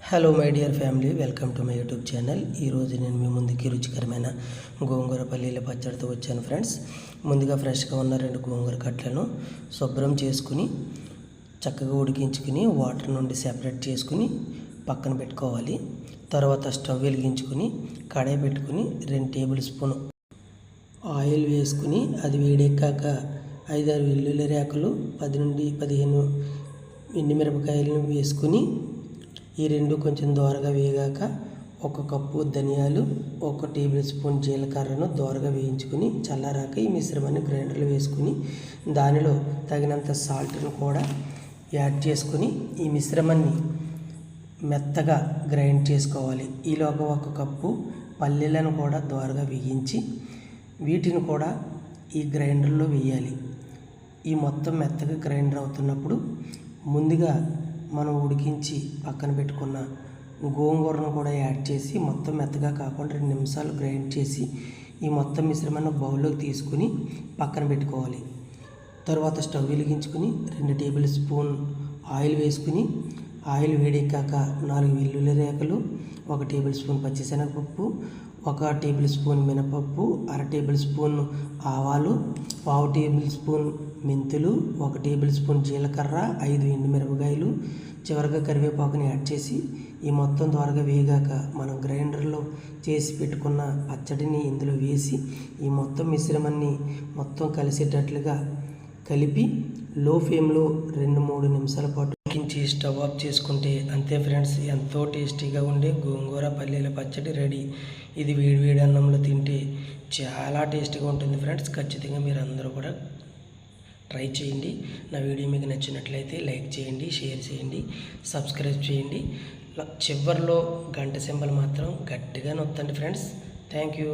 Hello my dear family, welcome to my YouTube channel. ఈరోజు నేను మీ ముందుకి రుచికరమైన గోంగూర పల్లీల పచ్చడితో వచ్చాను ఫ్రెండ్స్. ముందుగా ఫ్రెష్గా ఉన్న 2 గోంగూర కట్టలను శుభ్రం చేసుకుని చక్కగా ఉడికించుకుని వాటర్ నుండి సెపరేట్ చేసుకుని పక్కన పెట్టుకోవాలి. తర్వాత స్టవ్ వెలిగించుకుని కడాయి పెట్టుకుని 2 టేబుల్ స్పూన్ ఆయిల్ వేసుకుని అది వేడెక్కాక 5-6 వెల్లుల్లి రేకలు 10 నుండి 15 ఎండుమిరపకాయలను వేసుకుని ఈ 2 కొంచెం దోరగా వేగాక 1 కప్పు ధనియాలు 1 టేబుల్ స్పూన్ జీలకర్రను దోరగా వేయించుకుని చల్లారాక ఈ మిశ్రమాన్ని గ్రైండర్లో వేసుకుని దానిలో తగినంత సాల్ట్ను కూడా యాడ్ చేసుకుని ఈ మిశ్రమాన్ని మెత్తగా గ్రైండ్ చేసుకోవాలి. ఈలోగా 1 కప్పు పల్లీలను కూడా దోరగా వేయించి వీటిని కూడా ఈ గ్రైండర్లో వేయాలి. ఈ మొత్తం మెత్తగా గ్రైండర్ అవుతున్నప్పుడు ముందుగా మనం ఉడికించి పక్కన పెట్టుకున్న గోంగూరను కూడా యాడ్ చేసి మొత్తం మెత్తగా కాకుండా 2 నిమిషాలు గ్రైండ్ చేసి ఈ మొత్తం మిశ్రమాన్ని బౌల్లోకి తీసుకుని పక్కన పెట్టుకోవాలి. తర్వాత స్టవ్ వెలిగించుకుని 2 టేబుల్ స్పూన్ ఆయిల్ వేసుకుని ఆయిల్ వేడెక్కాక 4 వెల్లుల్లి రేకలు 1 టేబుల్ స్పూన్ పచ్చిశనగపప్పు 1 టేబుల్ స్పూన్ మినపప్పు 1/2 టేబుల్ స్పూన్ ఆవాలు 1/2 టేబుల్ స్పూన్ మెంతులు 1 టేబుల్ స్పూన్ జీలకర్ర 5 ఎండుమిరపకాయలు చివరిగా కరివేపాకుని యాడ్ చేసి ఈ మొత్తం త్వరగా వేగాక మనం గ్రైండర్లో చేసి పెట్టుకున్న పచ్చడిని ఇందులో వేసి ఈ మొత్తం మిశ్రమాన్ని మొత్తం కలిసేటట్లుగా కలిపి లో ఫ్లేమ్లో 2-3 నిమిషాల పాటు ఉడికించి స్టవ్ ఆఫ్ చేసుకుంటే అంతే ఫ్రెండ్స్, ఎంతో టేస్టీగా ఉండే గోంగూర పల్లీల పచ్చడి రెడీ. ఇది వేడి అన్నంలో తింటే చాలా టేస్టీగా ఉంటుంది ఫ్రెండ్స్. ఖచ్చితంగా మీరు అందరూ కూడా ట్రై చేయండి. నా వీడియో మీకు నచ్చినట్లయితే లైక్ చేయండి, షేర్ చేయండి, సబ్స్క్రైబ్ చేయండి. చివరిలో గంట సింబల్ మాత్రం గట్టిగా నొక్కండి ఫ్రెండ్స్. Thank you.